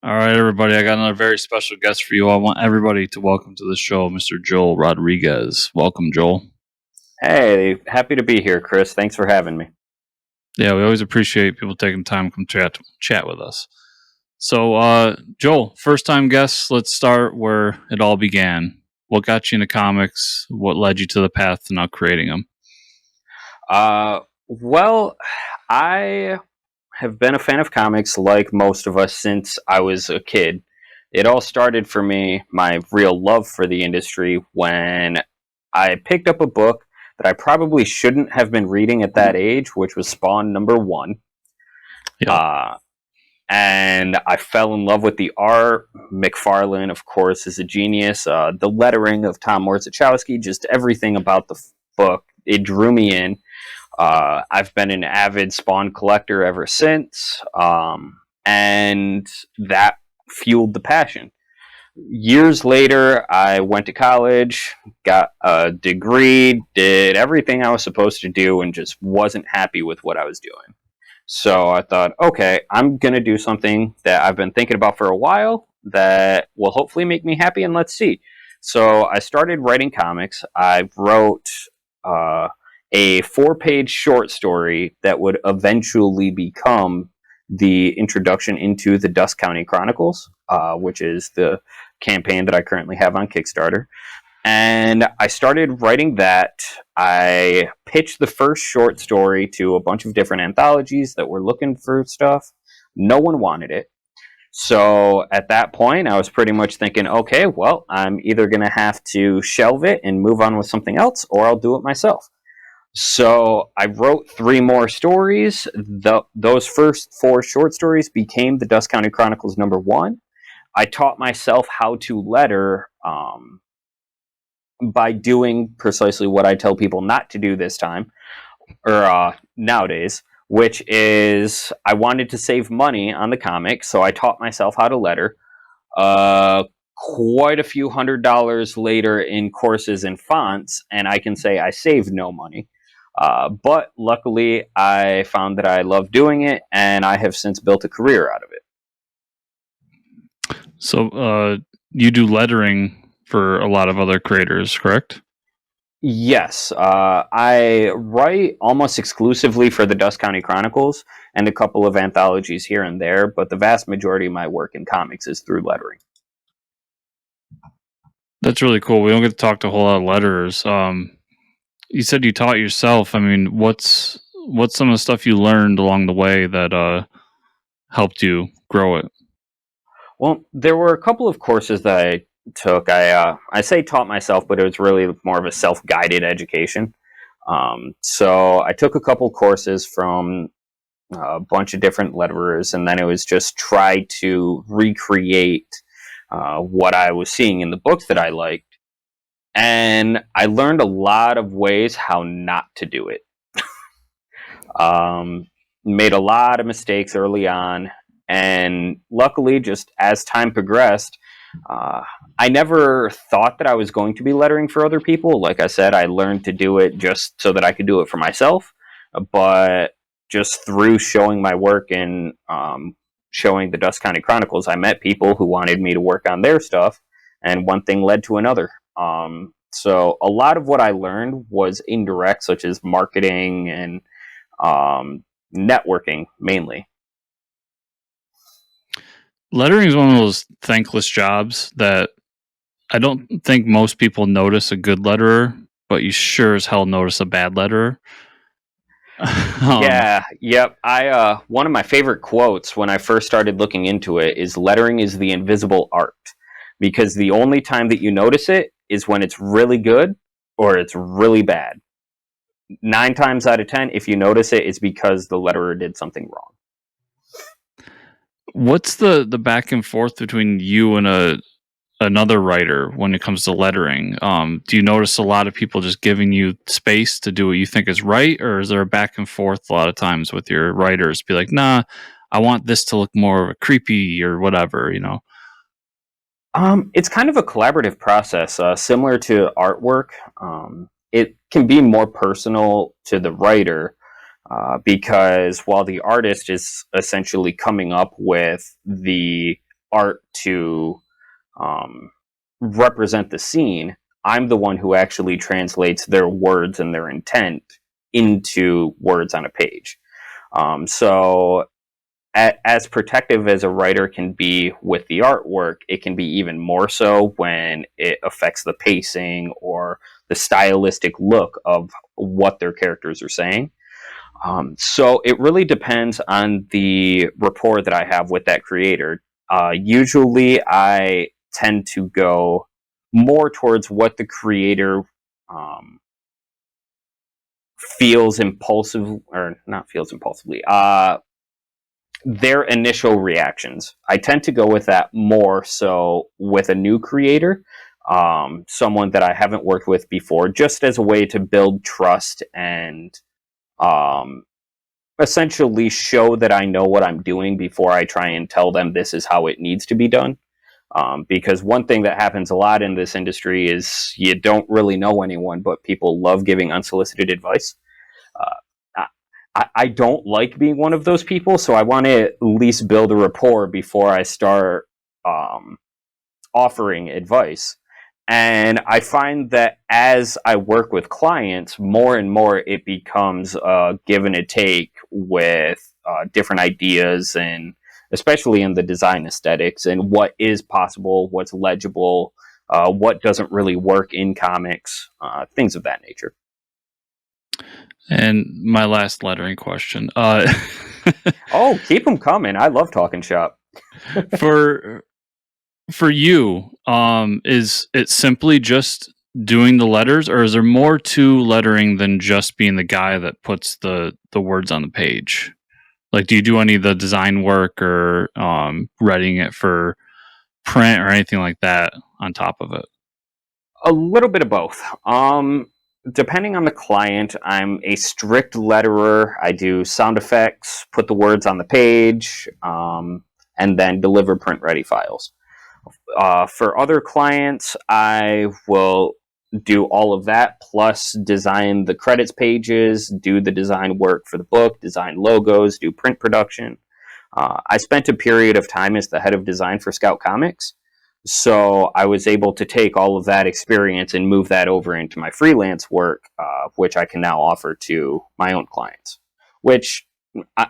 All right, everybody. I got another very special guest for you. I want everybody to welcome to the show Mr. Joel Rodriguez. Welcome, Joel. Hey, happy to be here, Chris. Thanks for having me. Yeah, we always appreciate people taking time to come chat with us. So, Joel, first time guest, let's start where it all began. What got you into comics? What led you to the path to now creating them? Well, I have been a fan of comics like most of us since I was a kid. It all started for me, my real love for the industry, when I picked up a book that I probably shouldn't have been reading at that age, which was Spawn #1. Yeah. And I fell in love with the art. McFarlane, of course, is a genius. The lettering of Tom Morzachowski, just everything about the book, it drew me in. I've been an avid Spawn collector ever since, and that fueled the passion. Years later, I went to college, got a degree, did everything I was supposed to do, and just wasn't happy with what I was doing. So I thought, okay, I'm going to do something that I've been thinking about for a while that will hopefully make me happy, and let's see. So I started writing comics. I wrote a 4-page short story that would eventually become the introduction into the Dusk Chronicles, which is the campaign that I currently have on Kickstarter. And I started writing that. I pitched the first short story to a bunch of different anthologies that were looking for stuff. No one wanted it. So at that point, I was pretty much thinking, okay, well, I'm either going to have to shelve it and move on with something else, or I'll do it myself. So I wrote 3 more stories. Those first 4 short stories became the Dusk County Chronicles #1. I taught myself how to letter by doing precisely what I tell people not to do this time, or nowadays, which is I wanted to save money on the comic, so I taught myself how to letter. Quite a few $100s later in courses and fonts, and I can say I saved no money. But luckily, I found that I love doing it, and I have since built a career out of it. So, you do lettering for a lot of other creators, correct? Yes, I write almost exclusively for the Dusk County Chronicles and a couple of anthologies here and there, but the vast majority of my work in comics is through lettering. That's really cool. We don't get to talk to a whole lot of letterers. You said you taught yourself. I mean, what's some of the stuff you learned along the way that helped you grow it? Well, there were a couple of courses that I took. I say taught myself, but it was really more of a self-guided education. So I took a couple courses from a bunch of different letterers, and then it was just try to recreate what I was seeing in the books that I liked. And I learned a lot of ways how not to do it. Made a lot of mistakes early on, and luckily, just as time progressed, I never thought that I was going to be lettering for other people. Like I said, I learned to do it just so that I could do it for myself, but just through showing my work and showing the Dusk County Chronicles, I met people who wanted me to work on their stuff, and one thing led to another. So a lot of what I learned was indirect, such as marketing and networking, mainly. Lettering is one of those thankless jobs that I don't think most people notice a good letterer, but you sure as hell notice a bad letterer. Yep. One of my favorite quotes when I first started looking into it is lettering is the invisible art, because the only time that you notice it is when it's really good or it's really bad. 9 times out of 10, if you notice it, it's because the letterer did something wrong. What's the back and forth between you and another writer when it comes to lettering? Do you notice a lot of people just giving you space to do what you think is right, or is there a back and forth a lot of times with your writers? Be like, nah, I want this to look more creepy or whatever, you know? It's kind of a collaborative process, similar to artwork. It can be more personal to the writer because while the artist is essentially coming up with the art to represent the scene. I'm the one who actually translates their words and their intent into words on a page. So as protective as a writer can be with the artwork, it can be even more so when it affects the pacing or the stylistic look of what their characters are saying. So it really depends on the rapport that I have with that creator. Usually, I tend to go more towards what the creator um, feels impulsive, or not feels impulsively. Their initial reactions. I tend to go with that more so with a new creator, someone that I haven't worked with before, just as a way to build trust and um, essentially show that I know what I'm doing before I try and tell them this is how it needs to be done. Because one thing that happens a lot in this industry is you don't really know anyone, but people love giving unsolicited advice. I don't like being one of those people, so I want to at least build a rapport before I start um, offering advice. And I find that as I work with clients, more and more it becomes a give and a take with different ideas, and especially in the design aesthetics and what is possible, what's legible, what doesn't really work in comics, things of that nature. And my last lettering question. Oh, keep them coming. I love talking shop. for you, is it simply just doing the letters, or is there more to lettering than just being the guy that puts the words on the page? Like, do you do any of the design work or writing it for print or anything like that on top of it? A little bit of both. Depending on the client, I'm a strict letterer. I do sound effects, put the words on the page, and then deliver print ready files. For other clients, I will do all of that, plus design the credits pages, do the design work for the book, design logos, do print production. I spent a period of time as the head of design for Scout Comics, so I was able to take all of that experience and move that over into my freelance work, which I can now offer to my own clients. Which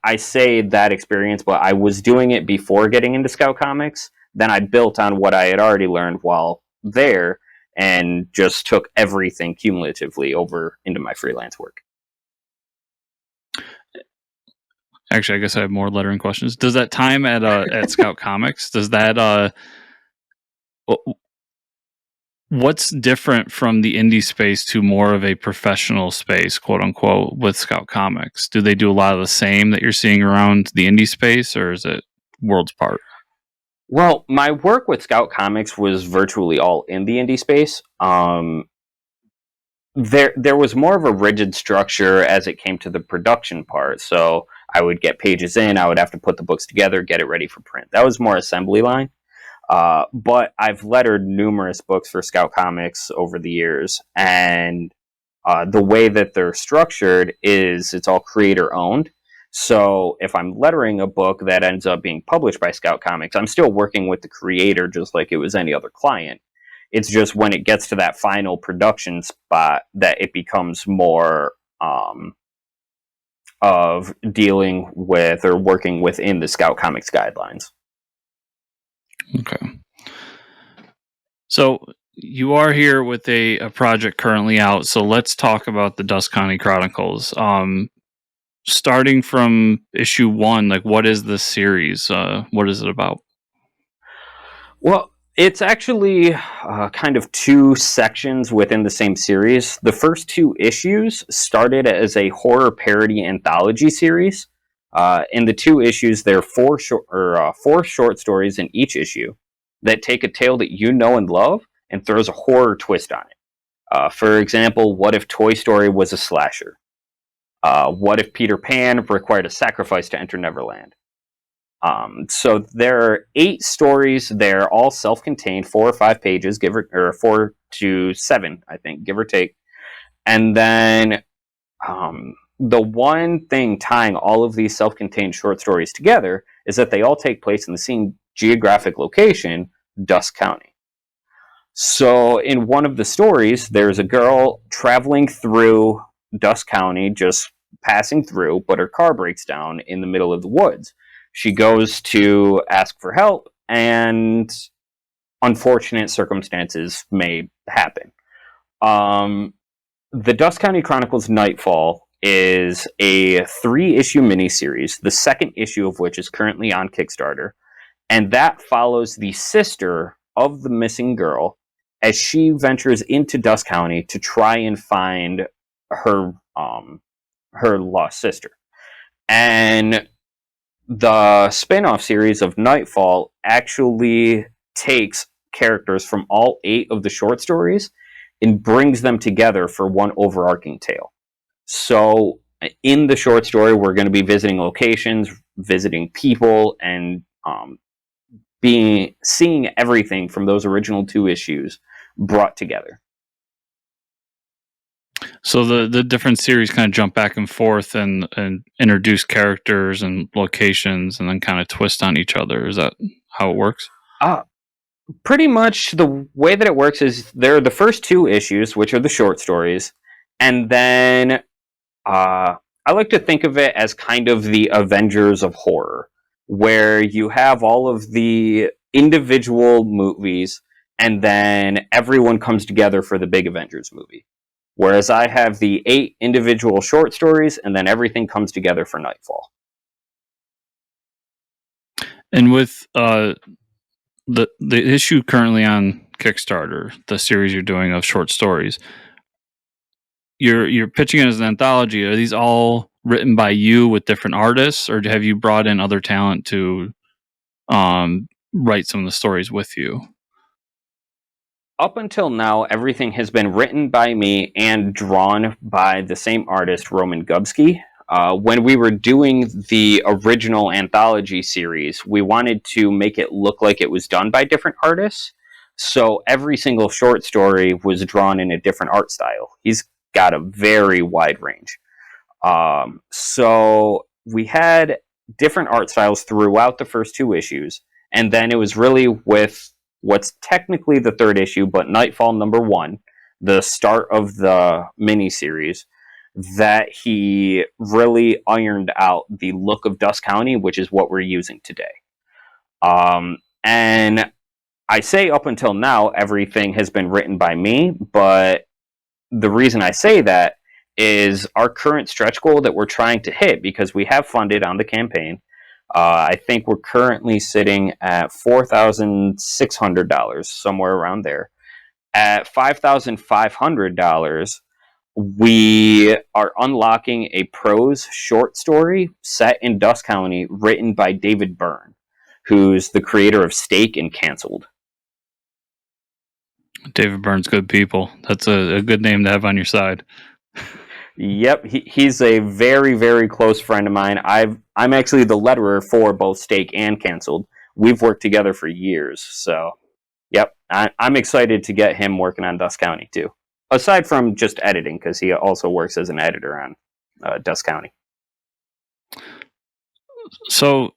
I say that experience, but I was doing it before getting into Scout Comics. Then I built on what I had already learned while there and just took everything cumulatively over into my freelance work. Actually, I guess I have more lettering questions. Does that time at Scout Comics, does that what's different from the indie space to more of a professional space, quote unquote, with Scout Comics? Do they do a lot of the same that you're seeing around the indie space, or is it worlds apart? Well, my work with Scout Comics was virtually all in the indie space. There was more of a rigid structure as it came to the production part. So I would get pages in, I would have to put the books together, get it ready for print. That was more assembly line. But I've lettered numerous books for Scout Comics over the years, and the way that they're structured is it's all creator owned. So if I'm lettering a book that ends up being published by Scout Comics, I'm still working with the creator just like it was any other client. It's just when it gets to that final production spot that it becomes more of dealing with or working within the Scout Comics guidelines. Okay. So you are here with a project currently out. So let's talk about the Dusk Chronicles. Starting from issue 1, like, what is this series? What is it about? Well, it's actually kind of two sections within the same series. The first two issues started as a horror parody anthology series. In the two issues, there are four short stories in each issue that take a tale that you know and love and throws a horror twist on it. For example, what if Toy Story was a slasher? What if Peter Pan required a sacrifice to enter Neverland? So there are 8 stories. They're all self-contained, 4 or 5 pages, or 4 to 7, I think, give or take. And then the one thing tying all of these self-contained short stories together is that they all take place in the geographic location, Dusk County. So in one of the stories, there's a girl traveling through Dusk County, just passing through, but her car breaks down in the middle of the woods. She goes to ask for help, and unfortunate circumstances may happen. The Dusk County Chronicles Nightfall is a 3-issue miniseries, the second issue of which is currently on Kickstarter, and that follows the sister of the missing girl as she ventures into Dusk County to try and find her her lost sister. And the spin-off series of Nightfall actually takes characters from all 8 of the short stories and brings them together for one overarching tale. So in the short story, we're going to be visiting locations, visiting people, and seeing everything from those original 2 issues brought together. So the different series kind of jump back and forth and introduce characters and locations and then kind of twist on each other. Is that how it works? Pretty much the way that it works is there are the first 2 issues, which are the short stories, and then I like to think of it as kind of the Avengers of Horror, where you have all of the individual movies and then everyone comes together for the big Avengers movie. Whereas I have the 8 individual short stories and then everything comes together for Nightfall. And with the issue currently on Kickstarter, the series you're doing of short stories, you're pitching it as an anthology. Are these all written by you with different artists, or have you brought in other talent to write some of the stories with you? Up until now, everything has been written by me and drawn by the same artist, Roman Gubsky. When we were doing the original anthology series, we wanted to make it look like it was done by different artists. So every single short story was drawn in a different art style. He's got a very wide range. So we had different art styles throughout the first 2 issues. And then it was really with what's technically the 3rd issue, but Nightfall #1, the start of the miniseries, that he really ironed out the look of Dusk County, which is what we're using today. And I say up until now, everything has been written by me, but the reason I say that is our current stretch goal that we're trying to hit, because we have funded on the campaign. I think we're currently sitting at $4,600, somewhere around there. At $5,500, we are unlocking a prose short story set in Dusk County, written by David Byrne, who's the creator of Stake and Cancelled. David Byrne's good people. That's a good name to have on your side. Yep, he's a very, very close friend of mine. I'm actually the letterer for both Stake and Cancelled. We've worked together for years, so yep, I'm excited to get him working on Dusk County too. Aside from just editing, because he also works as an editor on Dusk County. So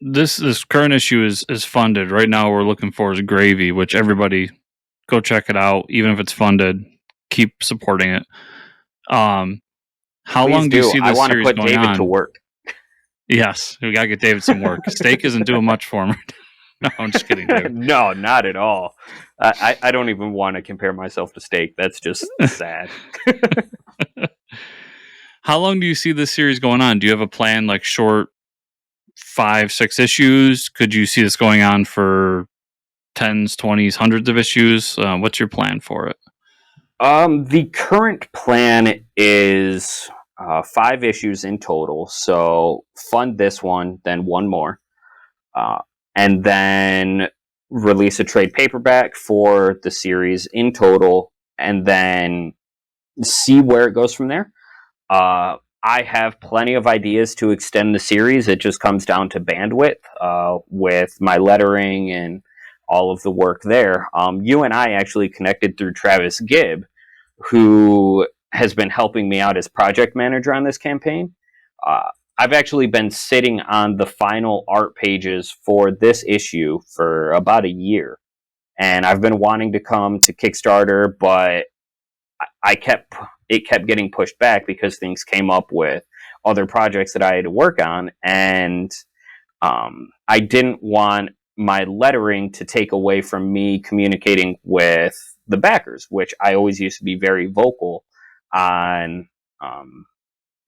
this current issue is funded right now. We're looking for is Gravy, which everybody go check it out. Even if it's funded, keep supporting it. How Please long do you see this series going on? I want to put David to work. Yes, we gotta get David some work. Steak isn't doing much for him. No, I'm just kidding, David. No, not at all. I don't even want to compare myself to Steak. That's just sad. How long do you see this series going on? Do you have a plan, like short 5-6 issues? Could you see this going on for 10s, 20s, hundreds of issues? What's your plan for it? The current plan is 5 issues in total. So fund this one, then one more, and then release a trade paperback for the series in total, and then see where it goes from there. I have plenty of ideas to extend the series. It just comes down to bandwidth with my lettering and all of the work there. You and I actually connected through Travis Gibb, who has been helping me out as project manager on this campaign. I've actually been sitting on the final art pages for this issue for about a year, and I've been wanting to come to Kickstarter, but I kept it kept getting pushed back because things came up with other projects that I had to work on, and I didn't want my lettering to take away from me communicating with the backers, which I always used to be very vocal on um,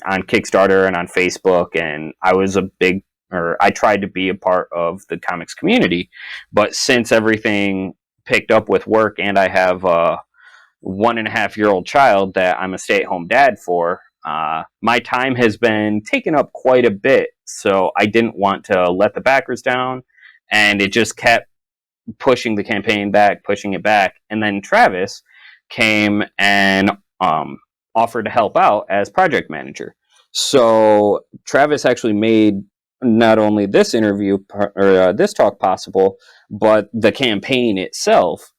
on Kickstarter and on Facebook, and I was a big or I tried to be a part of the comics community, but since everything picked up with work and I have a 1.5-year-old child that I'm a stay-at-home dad for, my time has been taken up quite a bit. So I didn't want to let the backers down, and it just kept pushing the campaign back, pushing it back. And then Travis came and offered to help out as project manager. So Travis actually made not only this interview or this talk possible, but the campaign itself.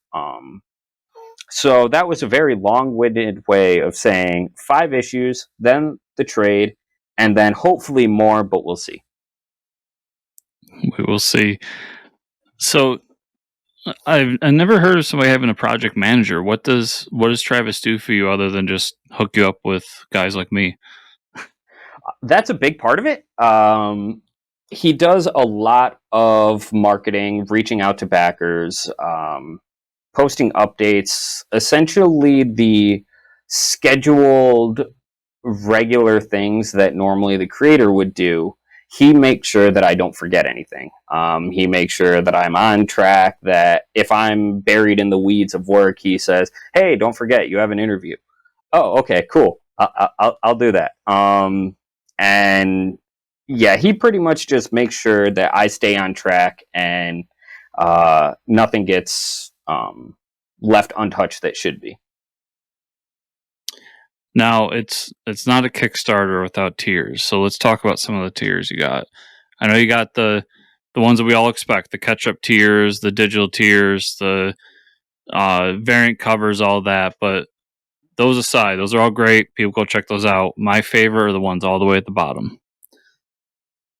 So that was a very long-winded way of saying 5 issues, then the trade, and then hopefully more, but we'll see. We will see. So I've never heard of somebody having a project manager. What does Travis do for you other than just hook you up with guys like me? That's a big part of it. He does a lot of marketing, reaching out to backers, posting updates, essentially the scheduled regular things that normally the creator would do. He makes sure that I don't forget anything. He makes sure that I'm on track, that if I'm buried in the weeds of work, he says, hey, don't forget, you have an interview. Oh, okay, cool. I'll do that. And yeah, he pretty much just makes sure that I stay on track and nothing gets left untouched that should be. Now it's not a Kickstarter without tiers. So let's talk about some of the tiers you got. I know you got the ones that we all expect: the catch-up tiers, the digital tiers, the variant covers, all that. But those aside, those are all great. People go check those out. My favorite are the ones all the way at the bottom.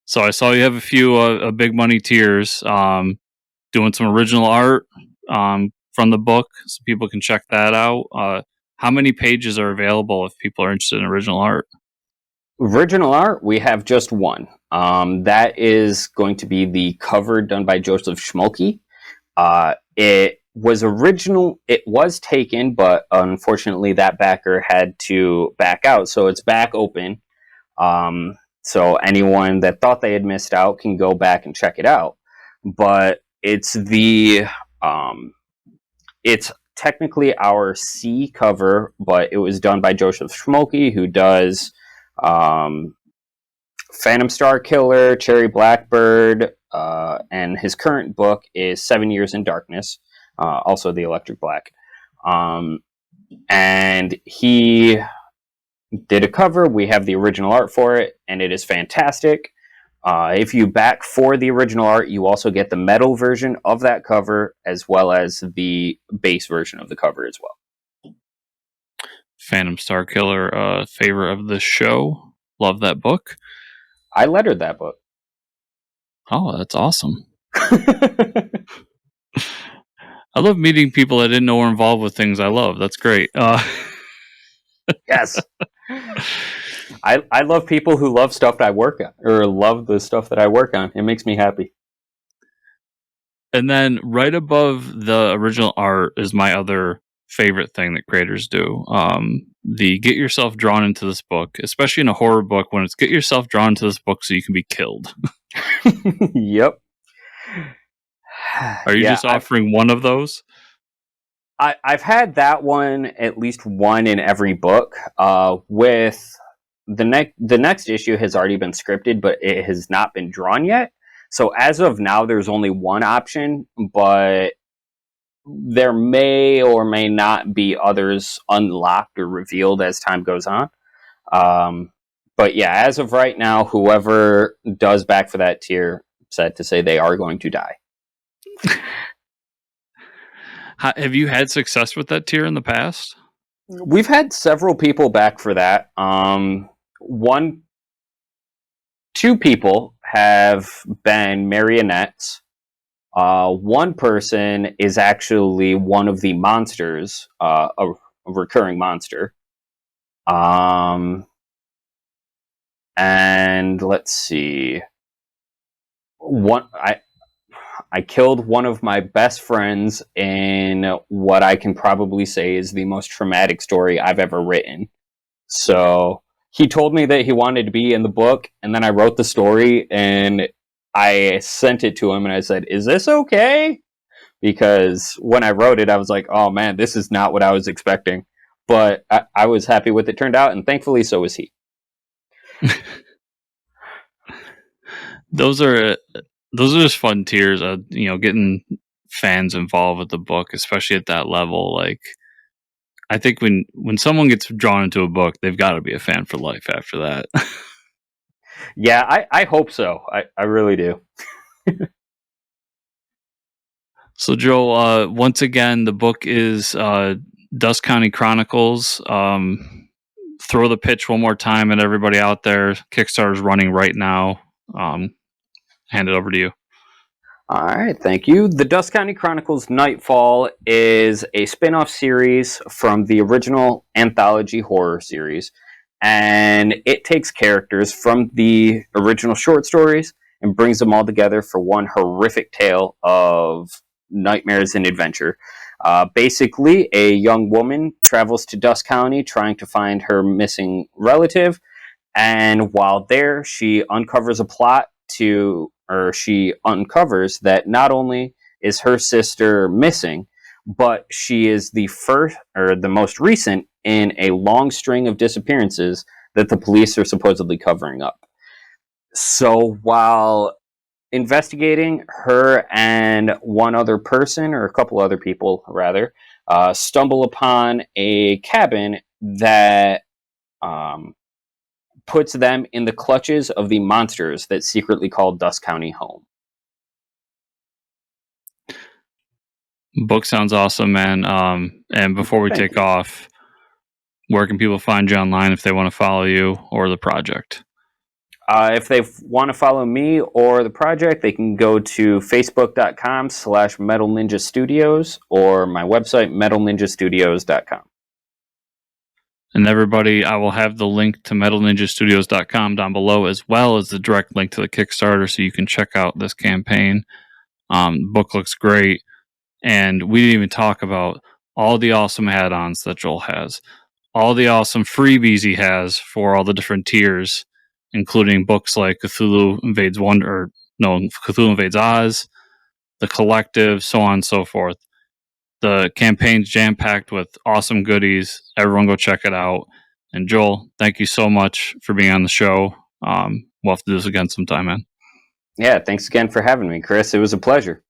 So I saw you have a few big money tiers, doing some original art from the book, so people can check that out. How many pages are available if people are interested in original art? Original art, we have just one. That is going to be the cover done by Joseph Schmolke. It was taken, but unfortunately that backer had to back out, so it's back open. So anyone that thought they had missed out can go back and check it out. But it's it's technically our C cover, but it was done by Joseph Schmolke, who does Phantom Star Killer, Cherry Blackbird, and his current book is 7 Years in Darkness, also the Electric Black. And he did a cover. We have the original art for it, and it is fantastic. If you back for the original art, you also get the metal version of that cover, as well as the base version of the cover as well. Phantom Star Killer, favorite of the show. Love that book. I lettered that book. Oh, that's awesome. I love meeting people I didn't know were involved with things I love. That's great. Yes. I love people who love stuff that I work on, or love the stuff that I work on. It makes me happy. And then right above the original art is my other favorite thing that creators do. The get yourself drawn into this book, especially in a horror book, when it's get yourself drawn into this book so you can be killed. Yep. Are you just offering one of those? I've had that one, at least one in every book. With the next issue has already been scripted, but it has not been drawn yet. So as of now, there's only one option, but there may or may not be others unlocked or revealed as time goes on. But yeah, as of right now, whoever does back for that tier, sad to say, they are going to die. Have you had success with that tier in the past? We've had several people back for that. One two people have been marionettes. One person is actually one of the monsters, a recurring monster. And let's see. I killed one of my best friends in what I can probably say is the most traumatic story I've ever written. So he told me that he wanted to be in the book, and then I wrote the story and I sent it to him and I said, "Is this okay?" Because when I wrote it, I was like, "Oh man, this is not what I was expecting." But I was happy with it turned out, and thankfully so was he. Those are just fun tiers. Getting fans involved with the book, especially at that level. Like, I think when someone gets drawn into a book, they've got to be a fan for life after that. Yeah, I hope so. I really do. So, Joe, once again, the book is Dusk County Chronicles. Throw the pitch one more time at everybody out there. Kickstarter's running right now. Hand it over to you. All right, thank you. The Dusk County Chronicles Nightfall is a spin-off series from the original anthology horror series, and it takes characters from the original short stories and brings them all together for one horrific tale of nightmares and adventure. Basically, a young woman travels to Dusk County trying to find her missing relative, and while there, she uncovers that not only is her sister missing, but she is the first or the most recent in a long string of disappearances that the police are supposedly covering up. So while investigating, her and one other person, or a couple other people rather, stumble upon a cabin that puts them in the clutches of the monsters that secretly call Dusk County home. Book sounds awesome, man. And before we take off, where can people find you online if they want to follow you or the project? If they want to follow me or the project, they can go to facebook.com/Metal Ninja Studios or my website, metalninjastudios.com. And everybody, I will have the link to metalninjastudios.com down below, as well as the direct link to the Kickstarter, so you can check out this campaign. Book looks great. And we didn't even talk about all the awesome add-ons that Joel has. All the awesome freebies he has for all the different tiers, including books like Cthulhu Invades Oz, The Collective, so on and so forth. The campaign's jam-packed with awesome goodies. Everyone go check it out. And Joel, thank you so much for being on the show. We'll have to do this again sometime, man. Yeah, thanks again for having me, Chris. It was a pleasure.